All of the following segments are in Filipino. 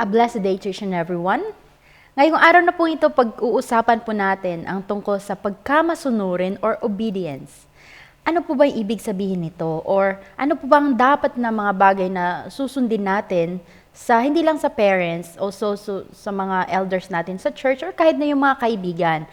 A blessed day to each and everyone. Ngayong araw na po ito, pag-uusapan po natin ang tungkol sa pagkamasunurin or obedience. Ano po ba yung ibig sabihin nito? Or ano po bang dapat na mga bagay na susundin natin sa hindi lang sa parents, also sa mga elders natin sa church or kahit na yung mga kaibigan?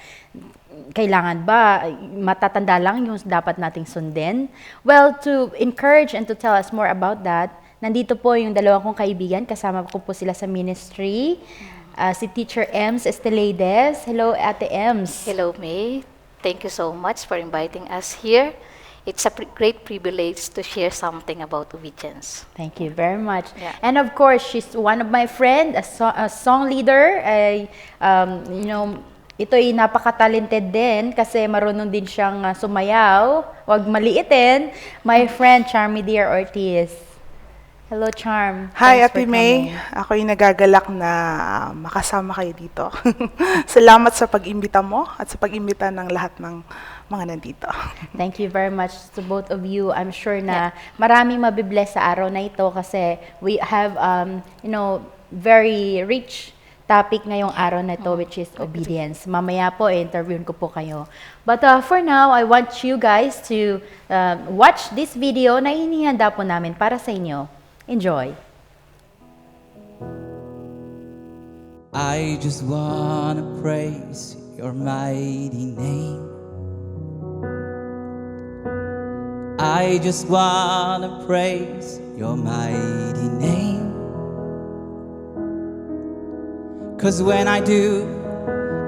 Kailangan ba matatanda lang yung dapat nating sundin? Well, to encourage and to tell us more about that, nandito po yung dalawang kong kaibigan. Kasama ko po sila sa ministry. Si Teacher Ems Estelides. Hello, Ate Ems. Hello, May. Thank you so much for inviting us here. It's a great privilege to share something about obedience. Thank you very much. Yeah. And of course, she's one of my friend, a song leader. Ito'y napaka-talented din kasi marunong din siyang sumayaw. Huwag maliitin. My friend, Charmy Dear Ortiz. Hello, Charm. Hi, Thanks for Ate May. coming. Ako'y nagagalak na makasama kayo dito. Salamat sa pag-imbita mo at sa pag-imbita ng lahat ng mga nandito. Thank you very much to both of you. I'm sure na maraming mabibless sa araw na ito kasi we have, very rich topic ngayong araw na ito, which is obedience. Mamaya po, interviewin ko po kayo. But for now, I want you guys to watch this video na inihanda po namin para sa inyo. Enjoy. I just wanna praise your mighty name. I just wanna praise your mighty name. 'Cause when I do,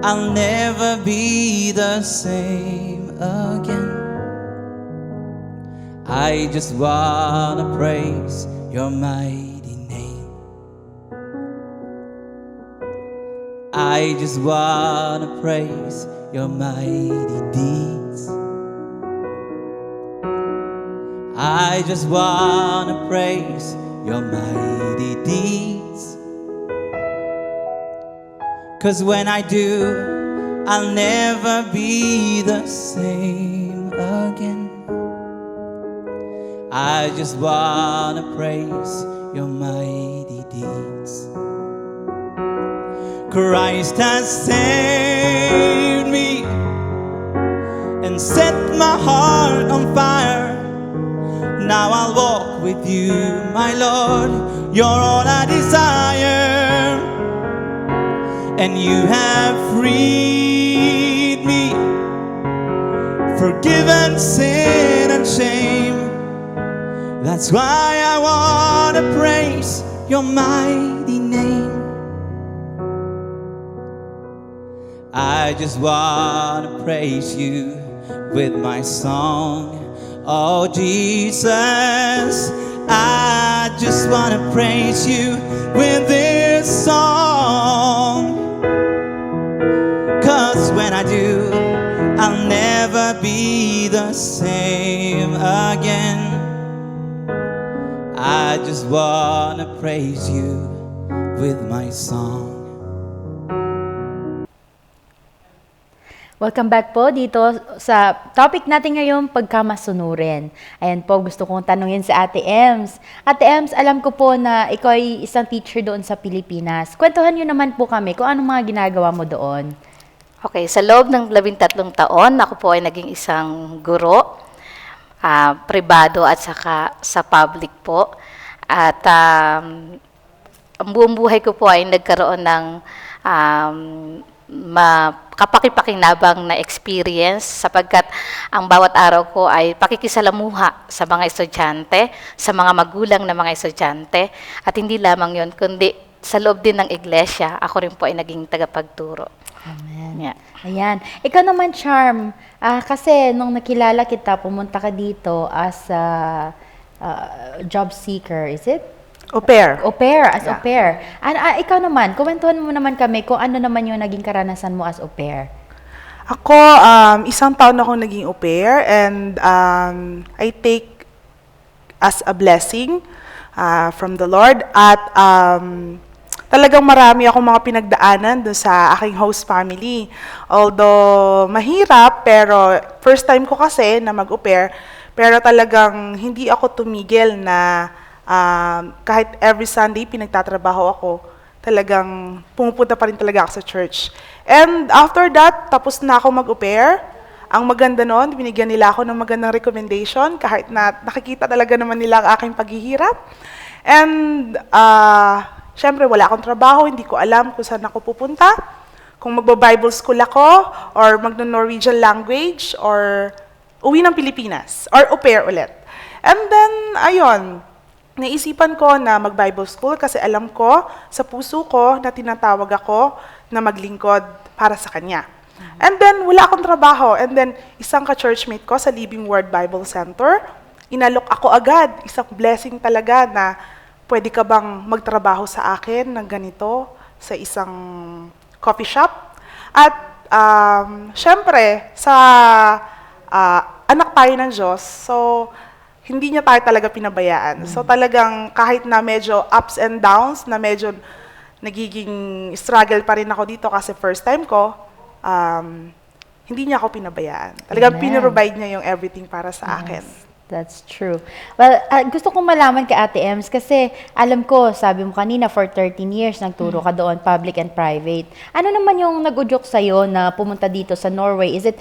I'll never be the same again. I just wanna praise your mighty name. I just wanna praise your mighty deeds. I just wanna praise your mighty deeds. 'Cause when I do, I'll never be the same again. I just wanna praise your mighty deeds. Christ has saved me and set my heart on fire. Now I'll walk with you, my Lord. You're all I desire. And you have freed me, forgiven sin and shame. That's why I wanna praise your mighty name. I just wanna praise you with my song. Oh Jesus, I just wanna praise you with this song. 'Cause when I do, I'll never be the same again. I just wanna praise you with my song. Welcome back po dito sa topic natin ngayon, pagkamasunurin. Ayan po, gusto kong tanungin si Ate Ems. Ate Ems, alam ko po na ikaw ay isang teacher doon sa Pilipinas. Kwentuhan niyo naman po kami kung anong mga ginagawa mo doon. Okay, sa loob ng 13 taon, ako po ay naging isang guro, pribado at saka sa public po. At ang buong buhay ko po ay nagkaroon ng kapakipakinabang na experience sapagkat ang bawat araw ko ay pakikisalamuha sa mga estudyante, sa mga magulang na mga estudyante. At hindi lamang yon, kundi sa loob din ng iglesia, ako rin po ay naging tagapagturo. Amen. Yeah. Ayan. Ikaw naman, Charm, kasi nung nakilala kita, pumunta ka dito as a job seeker, is it? Au pair. Au pair, as au Yeah. pair. Ikaw naman, kuwentuhan mo naman kami kung ano naman yung naging karanasan mo as au pair. Ako, isang taon ako naging au pair and I take as a blessing from the Lord at talagang marami akong mga pinagdaanan doon sa aking host family. Although mahirap, pero first time ko kasi na mag-au pair, pero talagang hindi ako tumigil na kahit every Sunday pinagtatrabaho ako talagang pumupunta pa rin talaga ako sa church. And after that, tapos na ako mag-au pair. Ang maganda noon, binigyan nila ako ng magandang recommendation kahit na nakikita talaga naman nila ang aking paghihirap. And syempre wala akong trabaho, hindi ko alam kung saan ako pupunta. Kung magba-Bible school ako, or magno-Norwegian language, or uwi ng Pilipinas, or au pair ulit. And then, ayun, naisipan ko na mag-Bible school kasi alam ko sa puso ko na tinatawag ako na maglingkod para sa Kanya. And then, wala akong trabaho. And then, isang ka-churchmate ko sa Living Word Bible Center, inalok ako agad. Isang blessing talaga na pwede ka bang magtrabaho sa akin ng ganito sa isang coffee shop. At syempre, sa anak tayo ng Diyos, so hindi niya tayo talaga pinabayaan. So talagang kahit na medyo ups and downs, na medyo nagiging struggle pa rin ako dito kasi first time ko, hindi niya ako pinabayaan. Talagang Amen. pinrovide niya yung everything para sa akin. That's true. Well, gusto kong malaman kay Ate Ems kasi alam ko, sabi mo kanina, for 13 years nagturo ka doon, public and private. Ano naman yung nag-udyok sa'yo na pumunta dito sa Norway? Is it,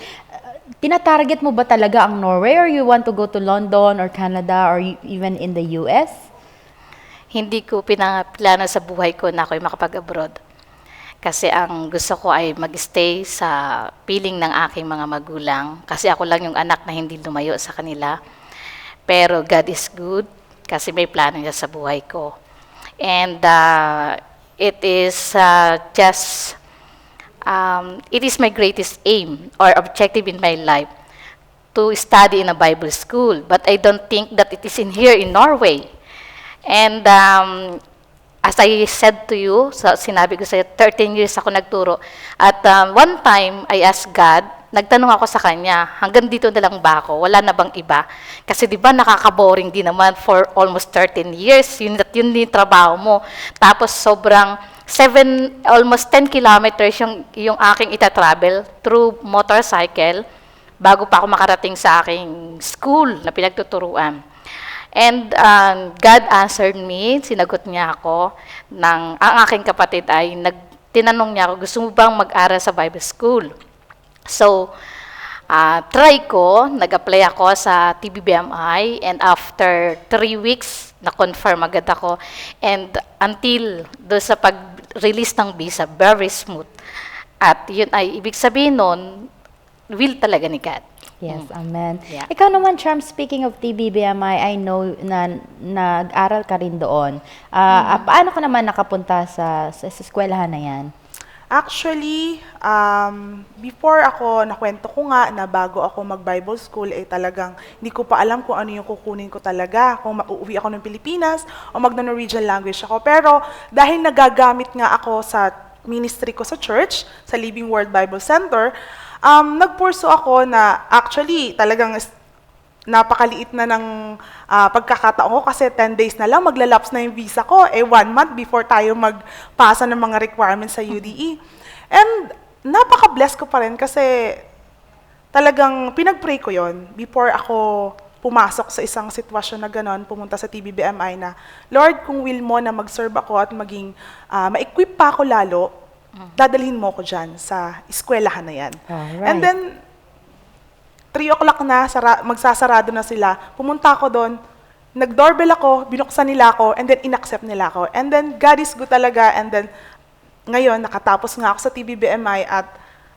tinatarget mo ba talaga ang Norway or you want to go to London or Canada or even in the US? Hindi ko pinaplano sa buhay ko na ako'y makapag-abroad. Kasi ang gusto ko ay mag-stay sa piling ng aking mga magulang. Kasi ako lang yung anak na hindi lumayo sa kanila. Pero God is good kasi may plano niya sa buhay ko. And it is it is my greatest aim or objective in my life to study in a Bible school. But I don't think that it is in here in Norway. And as I said to you, sinabi ko sa'yo, 13 years ako nagturo. At one time, I asked God, nagtanong ako sa Kanya, hanggang dito na lang ba ako? Wala na bang iba? Kasi di ba nakaka-boring din naman for almost 13 years, yun din trabaho mo. Tapos sobrang almost 10 kilometers yung aking itatravel through motorcycle bago pa ako makarating sa aking school na pinagtuturuan. And God answered me, sinagot niya ako, ang aking kapatid ay tinanong niya ako, gusto mo bang mag-aral sa Bible School? So, try ko, nag-apply ako sa TBBMI, and after 3 weeks, na-confirm agad ako. And until doon sa pag-release ng visa, very smooth. At yun ay, ibig sabihin nun, will talaga ni God. Yes, amen. Yeah. Ikaw naman, Charm, speaking of TBBMI, I know na nag-aral ka rin doon. Paano ka naman nakapunta sa eskwelahan na yan? Actually, before ako, nakwento ko nga na bago ako mag-Bible school, talagang hindi ko pa alam kung ano yung kukunin ko talaga, kung uuwi ako ng Pilipinas o mag-Norwegian language ako. Pero dahil nagagamit nga ako sa ministry ko sa church, sa Living Word Bible Center, nagpurso ako na actually talagang napakaliit na ng pagkakataon ko kasi 10 days na lang, maglalapse na yung visa ko. 1 month before tayo magpasa ng mga requirements sa UDE. And napaka-bless ko pa rin kasi talagang pinag-pray ko yon before ako pumasok sa isang sitwasyon na gano'n, pumunta sa TBBMI na, Lord, kung will mo na mag-serve ako at maging ma-equip pa ako lalo, dadalhin mo ko dyan sa eskwelahan na yan. Alright. And then, 3 o'clock na, magsasarado na sila. Pumunta ako doon, nag-doorbell ako, binuksan nila ako, and then inaccept nila ako. And then, God is good talaga. And then, ngayon, nakatapos nga ako sa TBBMI at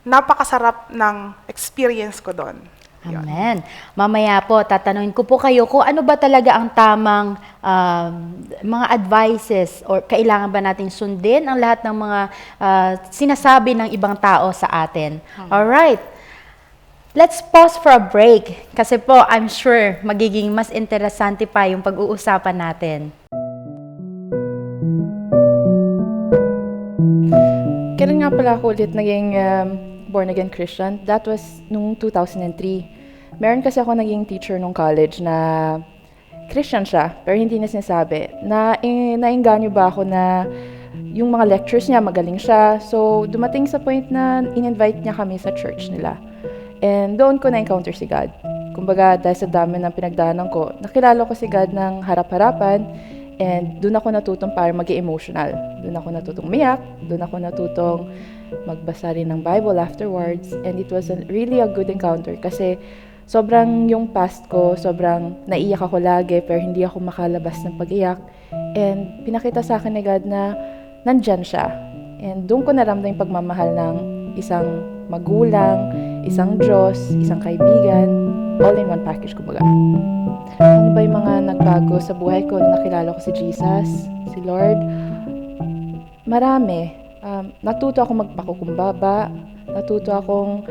napakasarap ng experience ko doon. Yun. Amen. Mamaya po, tatanungin ko po kayo kung ano ba talaga ang tamang mga advices or kailangan ba nating sundin ang lahat ng mga sinasabi ng ibang tao sa atin. Alright. Let's pause for a break kasi po, I'm sure magiging mas interesante pa yung pag-uusapan natin. Kailan nga pala ako ulit naging born-again Christian? That was nung 2003. Meron kasi ako naging teacher nung college na Christian siya, pero hindi niya sinasabi. Nainganyo ba ako na yung mga lectures niya, magaling siya. So, dumating sa point na in-invite niya kami sa church nila. And doon ko na-encounter si God. Kumbaga, dahil sa dami ng pinagdaanan ko, nakilala ko si God ng harap-harapan. And doon ako natutong para maging emotional. Doon ako natutong umiyak, doon ako natutong magbasa rin ng Bible afterwards. And it was really a good encounter kasi sobrang yung past ko, sobrang naiyak ako lagi pero hindi ako makalabas ng pag-iyak. And pinakita sa akin ni God na nandyan siya. And doon ko naramdaman yung pagmamahal ng isang magulang, isang Diyos, isang kaibigan, all in one package kumbaga. Ano ba yung mga nagbago sa buhay ko nung nakilala ko si Jesus, si Lord? Marami. Natuto ako magpakukumbaba, natuto akong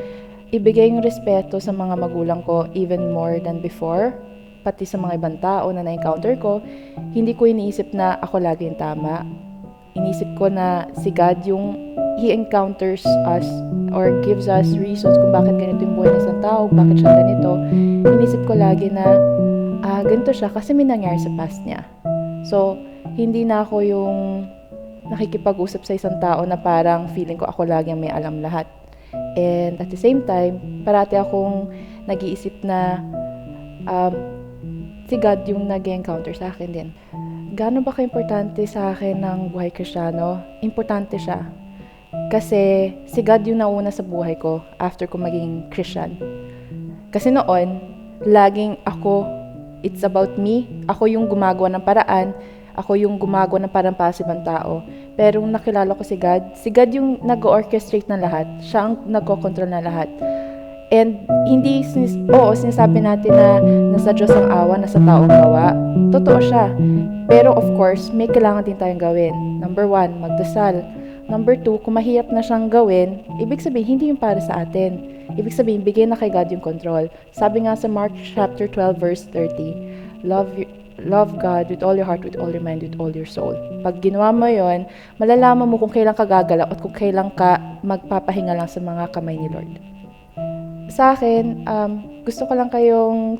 ibigay yung respeto sa mga magulang ko even more than before. Pati sa mga ibang tao na na-encounter ko, hindi ko iniisip na ako lagi yung tama. Inisip ko na si God yung He encounters us or gives us reasons kung bakit ganito yung buhay ng isang tao, bakit siya ganito. Inisip ko lagi na ganito siya kasi may nangyari sa past niya. So, hindi na ako yung nakikipag-usap sa isang tao na parang feeling ko ako lagi ang may alam lahat. And at the same time, parati akong nag-iisip na si God yung nag-encounter sa akin din. Gaano ba ka-importante sa akin ng buhay Kristiyano? Importante siya. Kasi si God yung nauna sa buhay ko after ko maging Christian. Kasi noon, laging ako, it's about me. Ako yung gumagawa ng paraan. Ako yung gumagawa ng parang para sa ibang tao. Pero nung nakilala ko si God yung nag-orchestrate ng lahat. Siya ang nagko-control ng lahat. And hindi, sinasabi natin na nasa Diyos ang awa, nasa tao ang gawa. Totoo siya. Pero of course, may kailangan din tayong gawin. Number 1, magdasal. Number 2, kung mahirap na siyang gawin, ibig sabihin, hindi yung para sa atin. Ibig sabihin, bigyan na kay God yung control. Sabi nga sa Mark chapter 12, verse 30, Love God with all your heart, with all your mind, with all your soul. Pag ginawa mo yon, malalaman mo kung kailan ka gagalaw at kung kailan ka magpapahinga lang sa mga kamay ni Lord. Sa akin, gusto ko lang kayong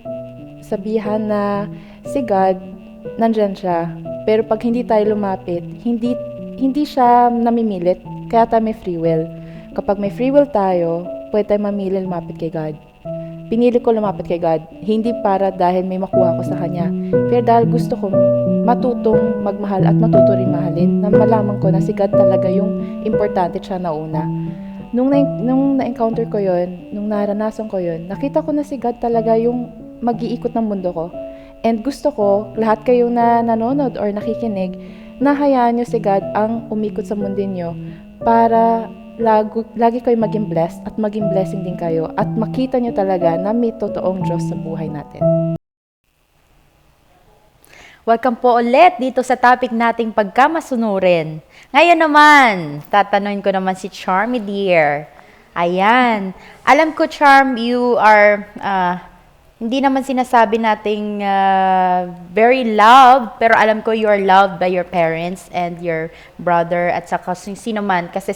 sabihan na si God, nandyan siya. Pero pag hindi tayo lumapit, hindi siya namimilit, kaya tayo may free will. Kapag may free will tayo, pwede tayo mamili lumapit kay God. Pinili ko lumapit kay God, hindi para dahil may makuha ko sa Kanya, pero dahil gusto ko matutong magmahal at matuto rin mahalin, na malaman ko na si God talaga yung importante siya na una. Nung na-encounter ko yon, nung naranasan ko yon, nakita ko na si God talaga yung mag-iikot ng mundo ko. And gusto ko, lahat kayo na nanonood or nakikinig, na hayaan nyo si God ang umikot sa mundo nyo para lagi kayo maging blessed at maging blessing din kayo at makita nyo talaga na may totoong Diyos sa buhay natin. Welcome po ulit dito sa topic nating pagkamasunurin. Ngayon naman, tatanungin ko naman si Charmy dear. Ayan. Alam ko, Charm, you are, hindi naman sinasabi nating very loved, pero alam ko you are loved by your parents and your brother at saka sino man. Kasi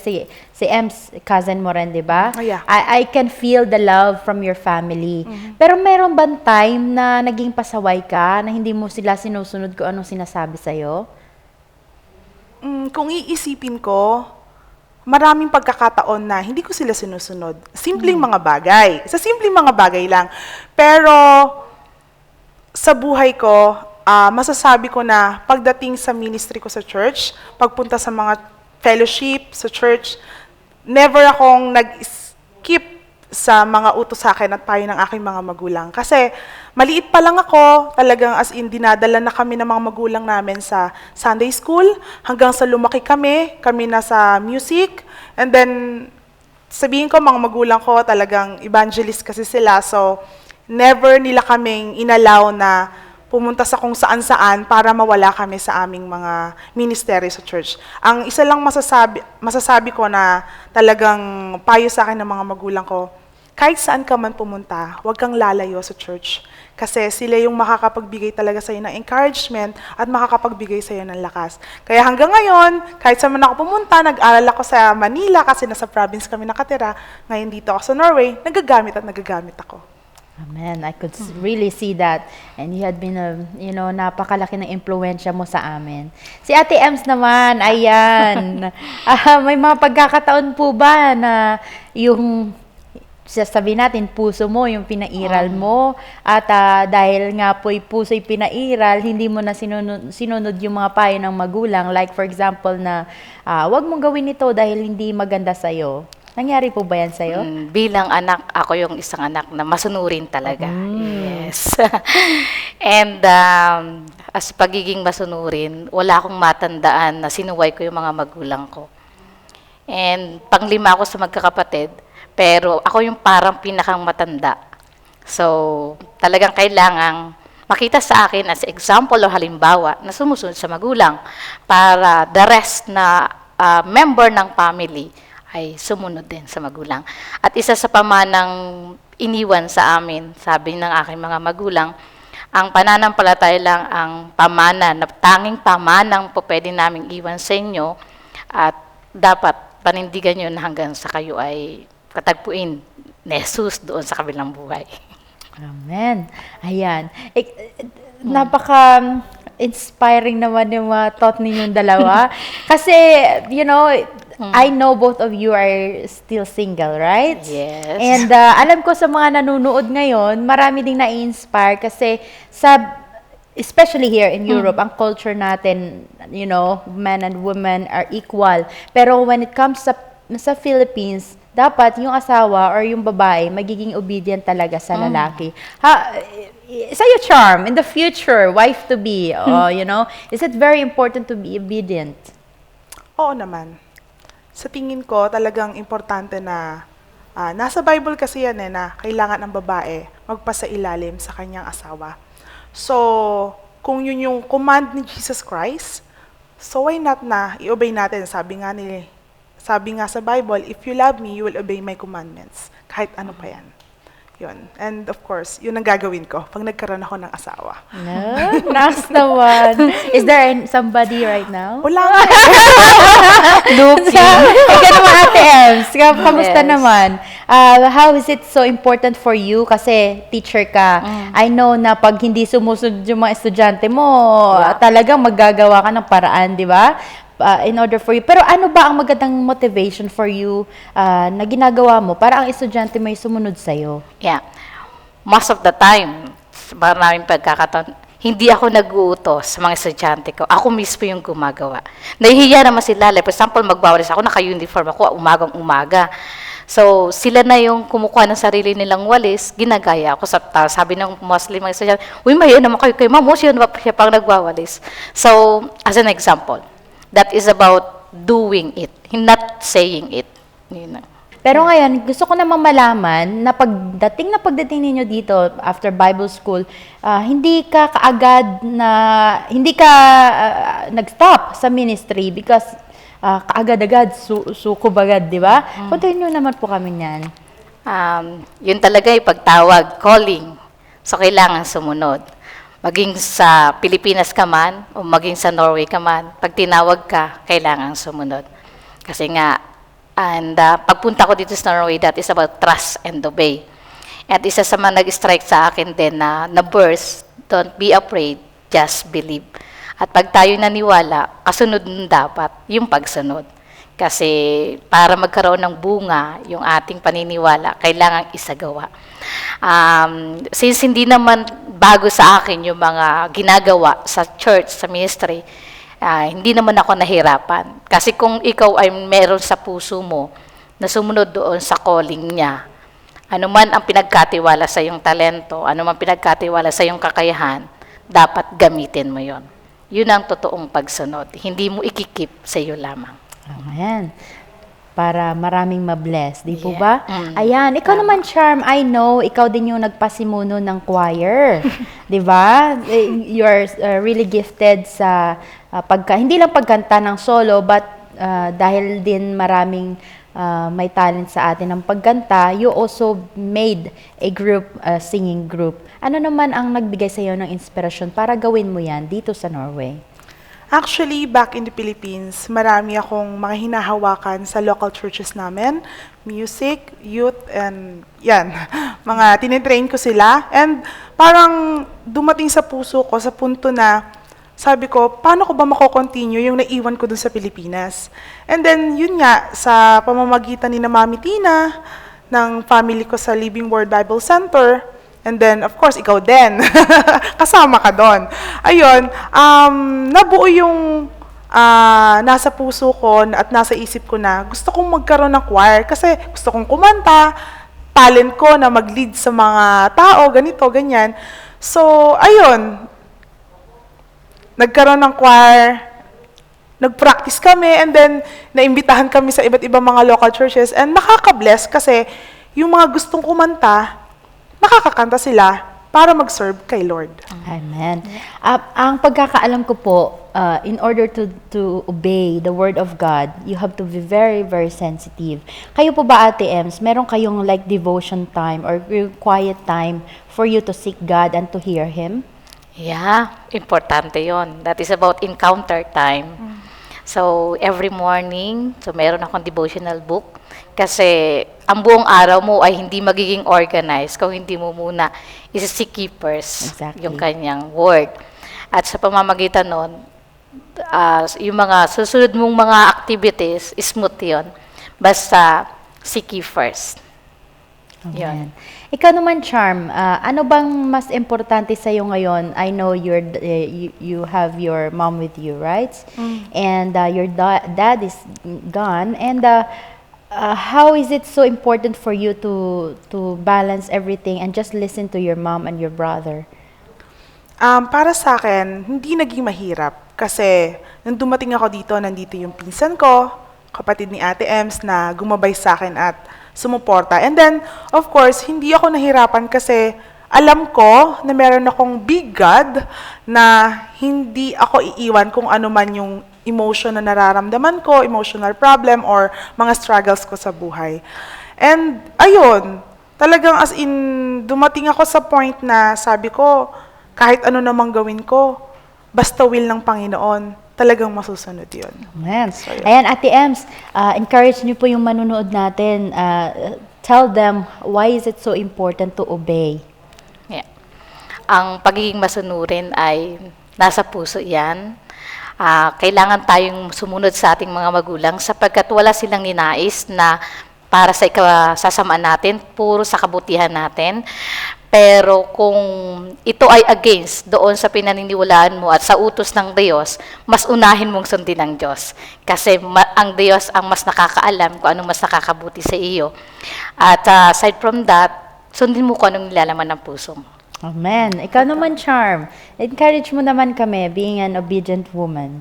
si Ems, cousin mo rin, di ba? Oh, yeah. I can feel the love from your family. Pero meron bang time na naging pasaway ka, na hindi mo sila sinusunod kung anong sinasabi sa'yo? Kung iisipin ko, maraming pagkakataon na hindi ko sila sinusunod. Simpleng mga bagay. Sa simpleng mga bagay lang. Pero sa buhay ko, masasabi ko na pagdating sa ministry ko sa church, pagpunta sa mga fellowship sa church, never akong nag-skip sa mga utos sa akin at payo ng aking mga magulang. Kasi maliit pa lang ako, talagang as in dinadala na kami ng mga magulang namin sa Sunday school, hanggang sa lumaki kami na sa music, and then sabihin ko mga magulang ko talagang evangelist kasi sila, so never nila kaming inalaw na pumunta sa kung saan-saan para mawala kami sa aming mga ministry sa church. Ang isa lang masasabi ko na talagang payo sa akin ng mga magulang ko, kahit saan ka man pumunta, huwag kang lalayo sa church. Kasi sila yung makakapagbigay talaga sa'yo ng encouragement at makakapagbigay sa'yo ng lakas. Kaya hanggang ngayon, kahit saan man ako pumunta, nag-aral ako sa Manila kasi nasa province kami nakatira. Ngayon dito ako sa Norway, nagagamit ako. Amen. I could really see that. And you had been, napakalaki ng impluwensya mo sa amin. Si Ate Ems naman, ayan. May mga pagkakataon po ba na yung sasabihin natin, puso mo yung pinairal mo. At dahil nga po'y puso'y pinairal, hindi mo na sinunod yung mga payo ng magulang. Like for example na, wag mong gawin ito dahil hindi maganda sa'yo. Nangyari po ba yan sa'yo? Bilang anak, ako yung isang anak na masunurin talaga. Yes. And as pagiging masunurin, wala akong matandaan na sinuway ko yung mga magulang ko. And panglima ako sa magkakapatid, pero ako yung parang pinakang matanda. So, talagang kailangang makita sa akin as example o halimbawa na sumusunod sa magulang para the rest na member ng family ay sumunod din sa magulang. At isa sa pamanang iniwan sa amin, sabi ng aking mga magulang, ang pananampalataya lang ang pamana, na tanging pamanang po pwede naming iwan sa inyo at dapat panindigan nyo na hanggang sa kayo ay katagpuin ni Jesus doon sa kabilang buhay. Amen. Ayan. Napaka-inspiring naman yung mga thought ninyong dalawa. Kasi, I know both of you are still single, right? Yes. And alam ko sa mga nanonood ngayon, marami ding na-inspire kasi especially here in Europe, ang culture natin, men and women are equal. Pero when it comes sa Philippines, dapat yung asawa or yung babae magiging obedient talaga sa lalaki. Sa'yo, Charm, in the future, wife-to-be, is it very important to be obedient? Oo naman. Sa tingin ko, talagang importante na nasa Bible kasi yan na kailangan ng babae magpasailalim sa kanyang asawa. So, kung yun yung command ni Jesus Christ, so why not na i-obey natin? Sabi nga sa Bible, if you love me, you will obey my commandments. Kahit ano pa yan. Yun. And of course, yun ang gagawin ko pag nagkaroon ako ng asawa. No, nice naman. Is there somebody right now? Wala nga. Looking. Ikaw naman, Ate Ems. Kamusta Yes. naman? How is it so important for you? Kasi teacher ka. I know na pag hindi sumusunod yung mga estudyante mo, talagang maggagawa ka ng paraan, di ba? In order for you. Pero ano ba ang magandang motivation for you na ginagawa mo para ang estudyante may sumunod sa'yo? Yeah. Most of the time, maraming pagkakataon, hindi ako nag-uutos sa mga estudyante ko. Ako mismo yung gumagawa. Nahihiya naman sila. Like, for example, magbawalis ako, naka-uniform ako, umagang-umaga. So, sila na yung kumukuha ng sarili nilang walis, ginagaya ako. Sabi ng Muslim mga estudyante, uy, mahiya naman kayo, ma'am, siya pang nagwawalis. So, as an example, that is about doing it, not saying it. Pero ngayon, gusto ko namang malaman na pagdating ninyo dito after Bible school, hindi ka nag-stop sa ministry because kaagad-agad, sukob agad, di ba? Continue naman po kami niyan. Yun talaga yung pagtawag, calling. So, kailangan sumunod. Maging sa Pilipinas ka man, o maging sa Norway ka man, pag tinawag ka, kailangan sumunod. Kasi nga, pagpunta ko dito sa Norway, that is about trust and obey. At isa sa mga nag-strike sa akin din na verse, don't be afraid, just believe. At pag tayo naniwala, kasunod nun dapat yung pagsunod. Kasi para magkaroon ng bunga yung ating paniniwala, kailangang isagawa. Since hindi naman bago sa akin yung mga ginagawa sa church, sa ministry, hindi naman ako nahirapan. Kasi kung ikaw ay meron sa puso mo na sumunod doon sa calling niya, ano man ang pinagkatiwala sa iyong talento, ano man pinagkatiwala sa iyong kakayahan, dapat gamitin mo yon. Yun ang totoong pagsunod. Hindi mo ikikip sa iyo lamang. Ayan. Para maraming mabless, di po ba? Ayan, ikaw naman, Charm, I know, ikaw din yung nagpasimuno ng choir. Di ba? You're really gifted sa hindi lang pagkanta ng solo, but dahil din maraming may talent sa atin ng pagkanta, you also made a group, singing group. Ano naman ang nagbigay sa iyo ng inspirasyon para gawin mo yan dito sa Norway? Actually, back in the Philippines, marami akong mga hinahawakan sa local churches namin. Music, youth, and yan. Mga tinitrain ko sila. And parang dumating sa puso ko sa punto na sabi ko, paano ko ba mako-continue yung naiwan ko dun sa Pilipinas? And then, yun nga, sa pamamagitan ni na Mami Tina, ng family ko sa Living Word Bible Center. And then, of course, ikaw din. Kasama ka doon. Ayun, nabuo yung nasa puso ko at nasa isip ko na gusto kong magkaroon ng choir kasi gusto kong kumanta, talent ko na mag-lead sa mga tao, ganito, ganyan. So, ayun, nagkaroon ng choir, nag-practice kami, and then naimbitahan kami sa iba't ibang mga local churches, and nakaka-bless kasi yung mga gustong kumanta, nakakakanta sila para mag-serve kay Lord. Amen. Ang pagkakaalam ko po, in order to obey the word of God, you have to be very, very sensitive. Kayo po ba, Ate Ems, meron kayong like devotion time or quiet time for you to seek God and to hear Him? Yeah, importante yon. That is about encounter time. So, every morning, meron akong devotional book. Kasi, ang buong araw mo ay hindi magiging organized kung hindi mo muna isi-seek first Exactly. yung kanyang word. At sa pamamagitan nun, yung mga susunod mong mga activities, smooth yun. Basta, seek first. Amen. Ikaw naman, Charm, ano bang mas importante sa iyo ngayon? I know you have your mom with you, right? And your dad is gone. And how is it so important for you to balance everything and just listen to your mom and your brother? Para sa akin, hindi naging mahirap kasi nung dumating ako dito, nandito yung pinsan ko, kapatid ni Ate Ems na gumabay sa akin at sumuporta. And then, of course, hindi ako nahirapan kasi alam ko na meron akong big God na hindi ako iiwan kung ano man yung emotion na nararamdaman ko, emotional problem, or mga struggles ko sa buhay. And, ayun, talagang as in, dumating ako sa point na sabi ko, kahit ano namang gawin ko, basta will ng Panginoon, talagang masusunod yun. Amen. So, yun. Ayan, Ate Ems, encourage niyo po yung manunood natin. Tell them why is it so important to obey. Yeah. Ang pagiging masunurin ay nasa puso yan. Kailangan tayong sumunod sa ating mga magulang sapagkat wala silang ninais na para sa sasamaan natin, puro sa kabutihan natin. Pero kung ito ay against doon sa pinaniniwalaan mo at sa utos ng Diyos, mas unahin mong sundin ang Diyos. Kasi ang Diyos ang mas nakakaalam kung anong mas nakakabuti sa iyo. At aside from that, sundin mo kung anong nilalaman ng puso mo. Amen. Ikaw naman, Charm, encourage mo naman kami being an obedient woman.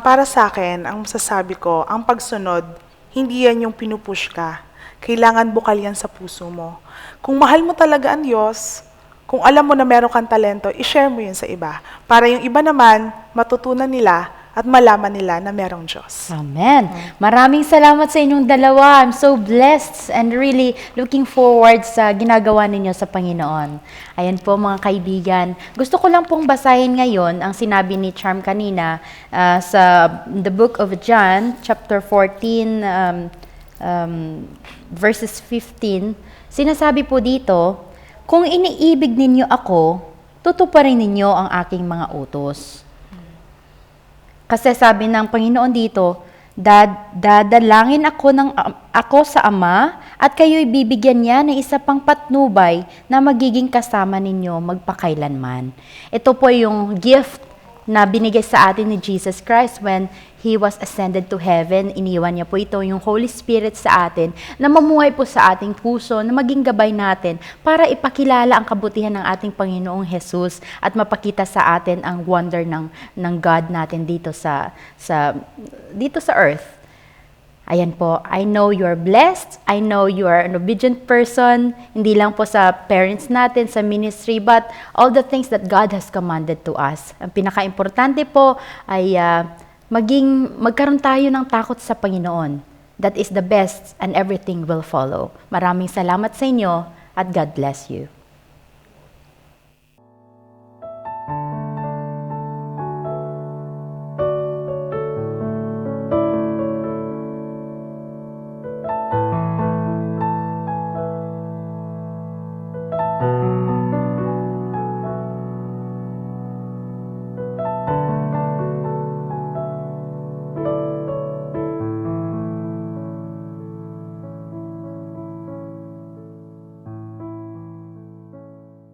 Para sa akin, ang masasabi ko, ang pagsunod, hindi yan yung pinupush ka. Kailangan bukal yan sa puso mo. Kung mahal mo talaga ang Diyos, kung alam mo na meron kang talento, i-share mo yun sa iba. Para yung iba naman, matutunan nila at malaman nila na merong Diyos. Amen. Maraming salamat sa inyong dalawa. I'm so blessed and really looking forward sa ginagawa ninyo sa Panginoon. Ayan po mga kaibigan. Gusto ko lang pong basahin ngayon ang sinabi ni Charm kanina sa the book of John, chapter 14, verses 15. Sinasabi po dito, kung iniibig ninyo ako, tutuparin ninyo ang aking mga utos. Kasi sabi ng Panginoon dito, dadalangin ako sa Ama at kayo'y bibigyan niya ng isa pang patnubay na magiging kasama ninyo magpakailanman. Ito po yung gift na binigay sa atin ni Jesus Christ when He was ascended to heaven. Iniwan niya po ito, yung Holy Spirit sa atin, na mamuhay po sa ating puso, na maging gabay natin para ipakilala ang kabutihan ng ating Panginoong Jesus at mapakita sa atin ang wonder ng God natin dito sa earth. Ayan po, I know you're blessed. I know you are an obedient person. Hindi lang po sa parents natin, sa ministry, but all the things that God has commanded to us. Ang pinaka-importante po ay magkaroon tayo ng takot sa Panginoon. That is the best and everything will follow. Maraming salamat sa inyo at God bless you.